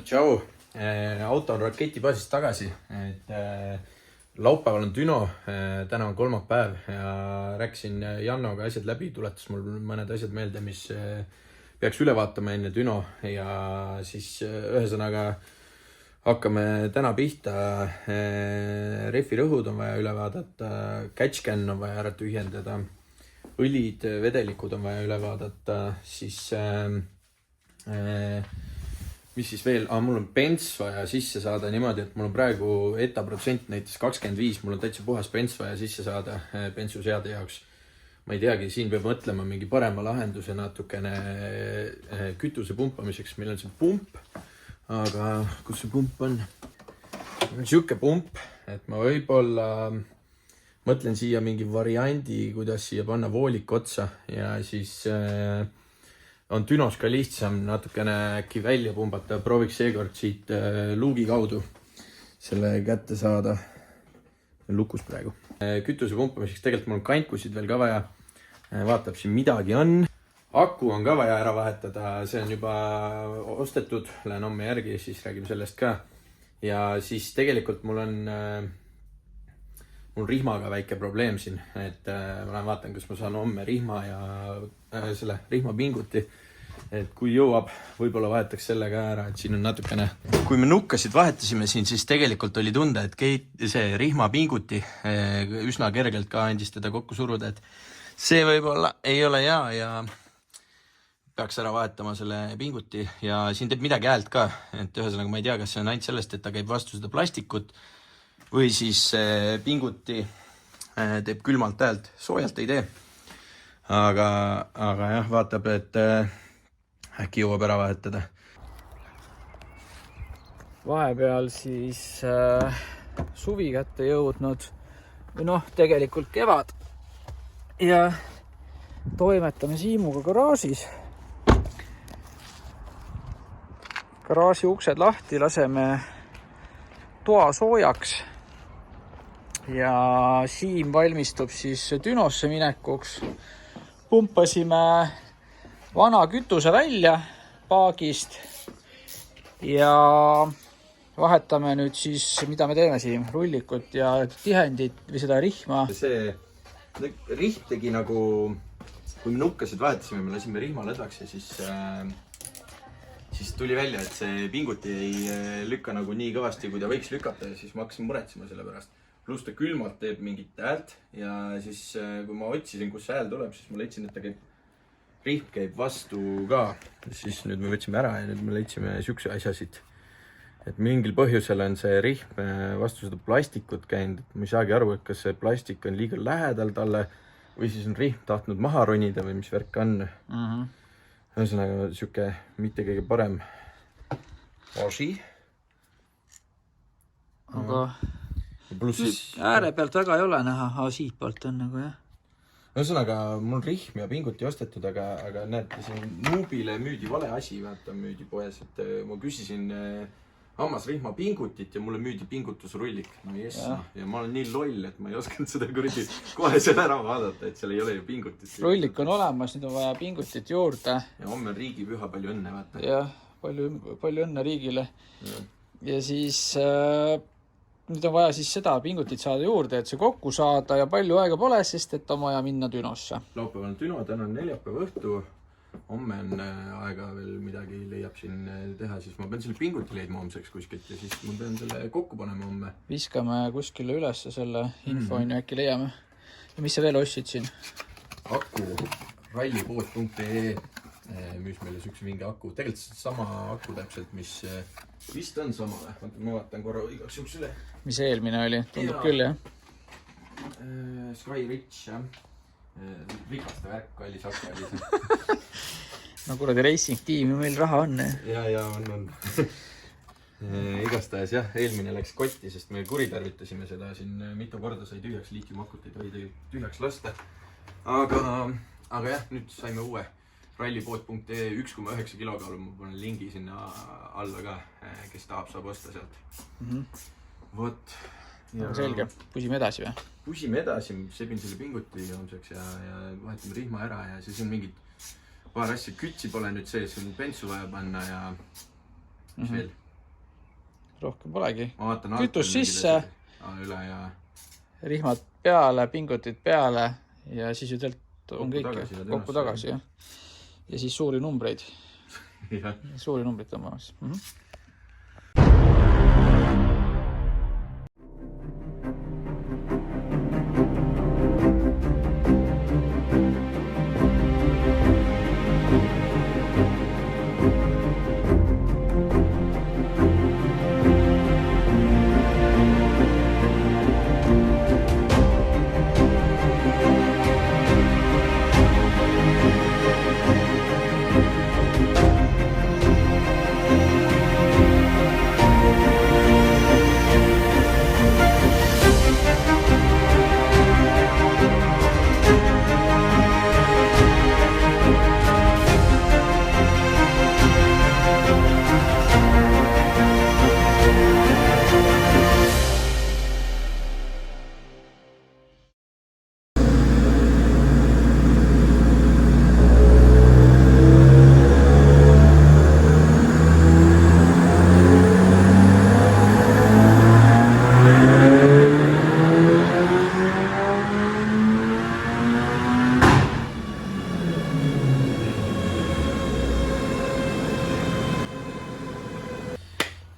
Tšau, auto on raketibaasist tagasi, laupäeval on Düno, täna on kolmapäev ja rääkisin Jannoga asjad läbi, tuletas mul mõned asjad meelde, mis peaks üle vaatama enne Düno ja siis ühesõnaga hakkame täna pihta. Refi rõhud on vaja üle vaadata, catchcan on vaja ära tühjendada, õlid, vedelikud on vaja üle vaadata, siis mis siis veel? Mul on bens vaja sisse saada niimoodi, et mul on praegu etaprotsent näiteks 25, mul on täitsa puhas bens vaja sisse saada bensuseade jaoks. Ma ei teagi, siin peab mõtlema mingi parema lahenduse natukene kütuse pumpamiseks. Meil on see pump, aga kus see pump on? Siuke pump, et ma võib-olla mõtlen siia mingi variandi, kuidas siia panna voolik otsa ja siis on Dünos ka lihtsam natukene äkki välja pumbata. Prooviks seekord siit luugi kaudu selle kätte saada. Lukus praegu. Kütuse pumpamiseks tegelikult mul on kantkusid veel ka vaja. Vaatab siin midagi on. Aku on ka vaja ära vahetada. See on juba ostetud. Lähen homme järgi, siis räägime sellest ka. Ja siis tegelikult mul on rihmaga väike probleem siin, et ma vaatan, kas ma saan homme rihma ja selle rihma pinguti, et kui jõuab, võib-olla vahetaks selle ka ära, et siin on natukene. Kui me nukkasid vahetasime siin, siis tegelikult oli tunda, et see rihma pinguti üsna kergelt ka andis teda kokku suruda, et see võib-olla ei ole hea ja peaks ära vahetama selle pinguti ja siin teeb midagi häält ka, et ühesõnaga ma ei tea, kas see on ainult sellest, et ta käib vastu seda plastikut või siis pinguti teeb külmalt häält, soojalt ei tee. Aga jah, vaatab, et äkki jõuab ära vahetada. Vahepeal siis suvi kätte jõudnud või tegelikult kevad ja toimetame Siimuga garaažis. Garaaži uksed lahti, laseme toa soojaks ja Siim valmistub siis Dünosse minekuks. Pumpasime vana kütuse välja paagist ja vahetame nüüd siis, mida me teeme Siim, rullikut ja tihendit või seda rihma. See rihm tegi nagu, kui me nukkasid vahetasime, me lasime rihma lõdvaks ja siis tuli välja, et see pinguti ei lükka nagu nii kõvasti, kui ta võiks lükata ja siis ma hakkasin muretsema selle pärast. Pluss ta külmalt teeb mingit häält ja siis kui ma otsisin, kus see hääl tuleb, siis ma leidsin, et rihm käib vastu ka. Siis nüüd me võtsime ära ja nüüd me leidsime siukse asja siit. Et mingil põhjusel on see rihm vastu seda plastikut käinud. Ma ei saagi aru, et kas see plastik on liiga lähedal talle või siis on rihm tahtnud maha ronida või mis värk on. Ühesõnaga siuke mitte kõige parem asi. Aga ääre pealt väga ei ole näha, siit poolt on nagu jah. Ühesõnaga mul rihm ja pinguti ostetud, aga näete siin Noobile müüdi vale asi, vaata müüdi poes, et ma küsisin hammasrihma pingutit ja mulle müüdi pingutusrullik. No jess, ja ma olen nii loll, et ma ei oskanud seda kuradi kohe seal ära vaadata, et seal ei ole ju pingutit. Rullik on olemas, nüüd on vaja pingutit juurde. Ja homme on riigipüha, palju õnne, vaata. Jah, palju õnne riigile. Ja siis nüüd on vaja siis seda pingutit saada juurde, et see kokku saada ja palju aega pole, sest et on vaja minna Dünosse. Laupäeval on Düno, täna on neljapäeva õhtu. Homme on aega veel midagi leiab siin teha, siis ma pean selle pinguti leidma homseks kuskilt ja siis ma pean selle kokku panema homme. Viskame kuskile üles selle info on ju äkki leiame. Ja mis sa veel ostsid siin? Aku, rallipood.ee müüs meile sükse mingi aku. Tegelikult sama aku täpselt, mis vist on sama. Ma vaatan korra igaks juks üle. Mis eelmine oli? Tundub küll, jah? Sky Rich, jah. Rikaste värk, kallis akka oli see. No kuradi racing tiimi, meil raha on. Ja on. Igastahes jah, eelmine läks kotti, sest me kuritarvitasime seda siin mitu korda sai tühjaks, liitiumakut ei tohi tühjaks lasta. Aga jah, nüüd saime uue rallipood.ee 1,9 kilokaalu, ma panen lingi sinna alla ka, kes tahab, saab osta sealt. Vot. Selge, pusime edasi või? Pusime edasi, sebin selle pinguti homseks ja vahetame rihma ära ja siis on mingid paar asja, kütsi pole nüüd sees, on bensu vaja panna ja mis veel? rohkem polegi. ma vaatan kütus sisse, üle ja rihmad peale, pingutid peale ja siis ju tegelikult on kõik kokku tagasi, jah. Ja siis suuri numbreid. Suuri numbreid tõmbamas.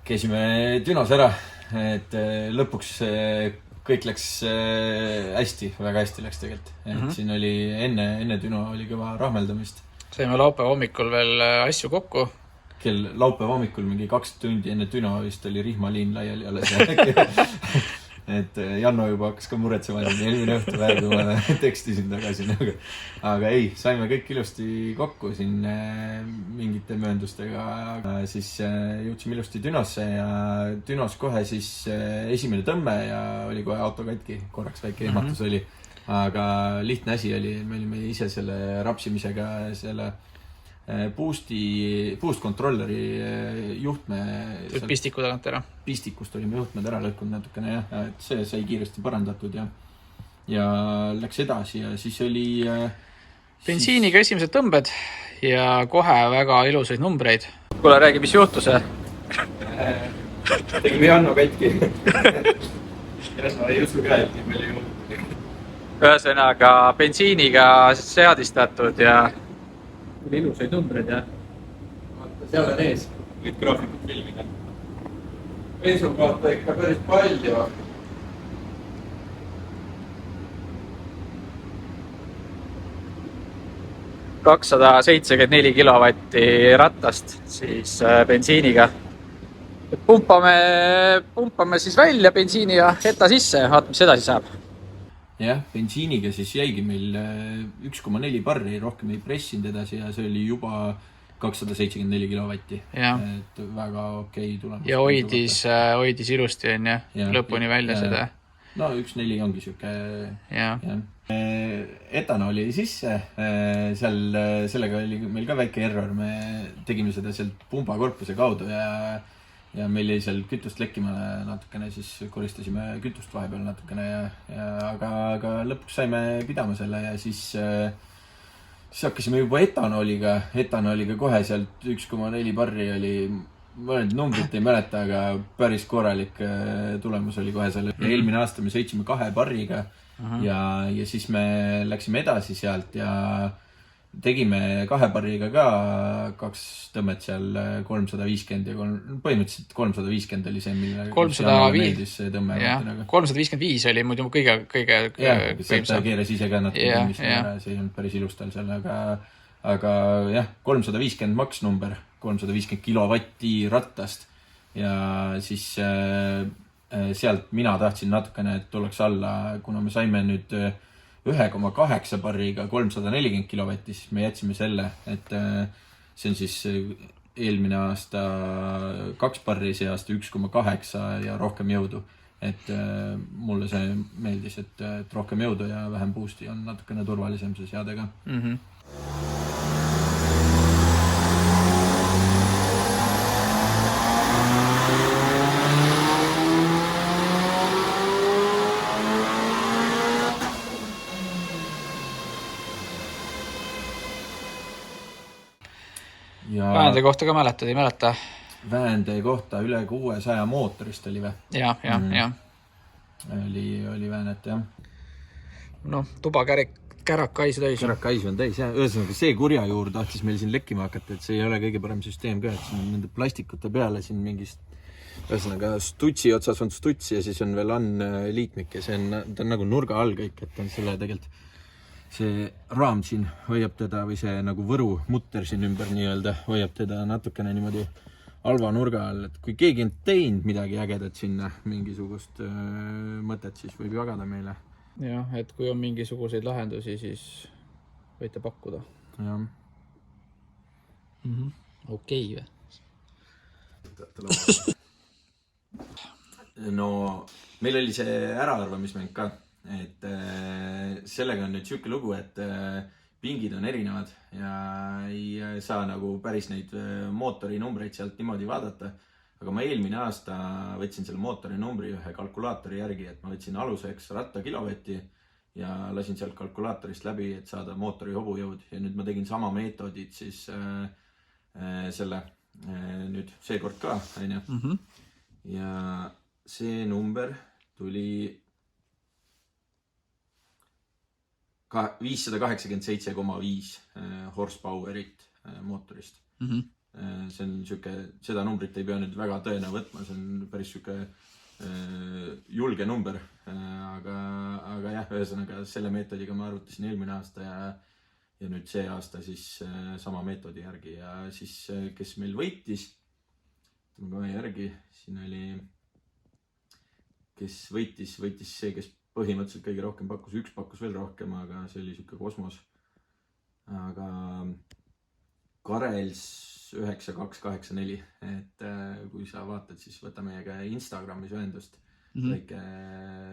Käisime Dünos ära, et lõpuks kõik läks hästi, väga hästi läks tegelikult. Et siin oli enne Düno oli kõva rahmeldamist. Saime laupäeva hommikul veel asju kokku. Laupäeva hommikul mingi 2 tundi enne Düno vist oli rihmaliin laiali alles. Et Janno juba hakkas ka muretsema eelmine õhtu päev, kui ma tekstisin tagasi. Aga ei, saime kõik ilusti kokku siin mingite mööndustega. Siis jõudsime ilusti Dünosse ja Dünos kohe siis esimene tõmme ja oli kohe auto katki. Korraks väike ehmatus oli. Aga lihtne asi oli, me olime ise selle rapsimisega selle boost controlleri juhtme pistiku tagant ära. Pistikust olime juhtmed ära lõhkunud natukene, jah, et see sai kiiresti parandatud ja läks edasi ja siis oli bensiiniga esimesed tõmbed ja kohe väga ilusaid numbreid. Kuule, räägi, mis juhtus? Tegime Janno katki. Ja sa ei usu ka, et nii palju juhtus. Ühesõnaga bensiiniga seadistatud ja ilusaid numbreid ja vaata, seal on ees. Võid graafikut filmida. Bensun kohta ikka päris palju. $274 kilovatti rattast siis bensiiniga. Pumpame siis välja bensiini ja heta sisse, vaat mis edasi saab. Jah, bensiiniga siis jäigi meil 1,4 barri, rohkem ei pressinud edasi ja see oli juba 274 kilovatti. Et väga okei tulemus. Ja hoidis ilusti on ja lõpuni välja seda. No 1.4 ongi siuke. Etanooli sisse, sellega oli meil ka väike error, me tegime seda sealt pumbakorpuse kaudu ja meil jäi seal kütust lekkima natukene, siis koristasime kütust vahepeal natukene aga lõpuks saime pidama selle ja siis hakkasime juba etanooliga kohe sealt 1,4 barri oli, mõned numbrit ei mäleta, aga päris korralik tulemus oli kohe seal. Eelmine aasta me sõitsime 2 barriga ja siis me läksime edasi sealt ja tegime 2 barriga ka 2 tõmmet seal 350 ja põhimõtteliselt 350 oli see, mille 355 oli muidu kõige sealt ta keeras ise ka natuke see ei olnud päris ilus tal seal, aga jah, 350 maks number, 350 kilovatti rattast ja siis sealt mina tahtsin natukene, et tuleks alla, kuna me saime nüüd 1,8 barriga 340 kilovatti, siis me jätsime selle, et see on siis eelmine aasta 2 barri, see aasta 1,8 ja rohkem jõudu. Et mulle see meeldis, et rohkem jõudu ja vähem boosti on natukene turvalisem see seadega. Väände kohta ka mäletad, ei mäleta? väände kohta üle 600 mootorist oli või? Jah. Oli väänet, jah. Noh, tuba kärakaisu täis. Kärakaisu on täis, jah. Ühesõnaga, see kurja juur tahtis meil siin lekkima hakata, et see ei ole kõige parem süsteem ka, et siin on nende plastikute peale siin mingist ühesõnaga stutsi otsas on stuts ja siis on veel liikmik ja ta on nagu nurga all kõik, et on selle tegelikult see raam siin hoiab teda või see nagu võru mutter siin ümber nii-öelda hoiab teda natukene niimoodi halva nurga all, et kui keegi on teinud midagi ägedat sinna mingisugust mõtet, siis võib jagada meile. Jah, et kui on mingisuguseid lahendusi, siis võite pakkuda. Jah. Okei või? No, meil oli see äraarvamismäng ka, et sellega on nüüd siuke lugu, et pingid on erinevad ja ei saa nagu päris neid mootori numbreid sealt niimoodi vaadata. Aga ma eelmine aasta võtsin selle mootori numbri ühe kalkulaatori järgi, et ma võtsin aluseks ratta kilovatti ja lasin sealt kalkulaatorist läbi, et saada mootori hobujõud. Ja nüüd ma tegin sama meetodid siis selle nüüd seekord ka, aine. Ja see number tuli 587,5 horsepowerit mootorist. See on siuke, seda numbrit ei pea nüüd väga tõena võtma, see on päris siuke julge number, aga jah, ühesõnaga selle meetodiga ma arvutasin eelmine aasta ja nüüd see aasta siis sama meetodi järgi ja siis kes meil võitis, järgi, siin oli, kes võitis see, kes põhimõtteliselt kõige rohkem pakkus, üks pakkus veel rohkem, aga see oli siuke kosmos, aga Karels 9284, et kui sa vaatad, siis võta meiega Instagramis ühendust. Väike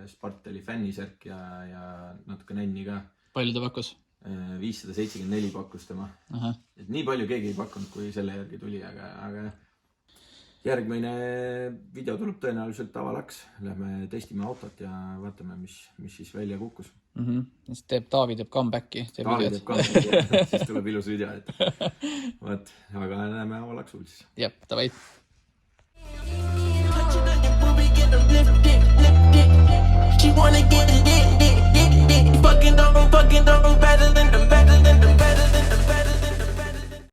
Spartali fännisärk ja natuke nänni ka. Palju ta pakkus? 574 pakkus tema. Et nii palju keegi ei pakkunud, kui selle järgi tuli, aga järgmine video tuleb tõenäoliselt avalaks. Lähme testime autot ja vaatame, mis siis välja kukkus. Siis Taavi teeb comebacki. Taavi teeb comebacki, siis tuleb ilus video. Võt, aga näeme avalaksul siis. Jep, davai. She wanna get it, fucking don't better than the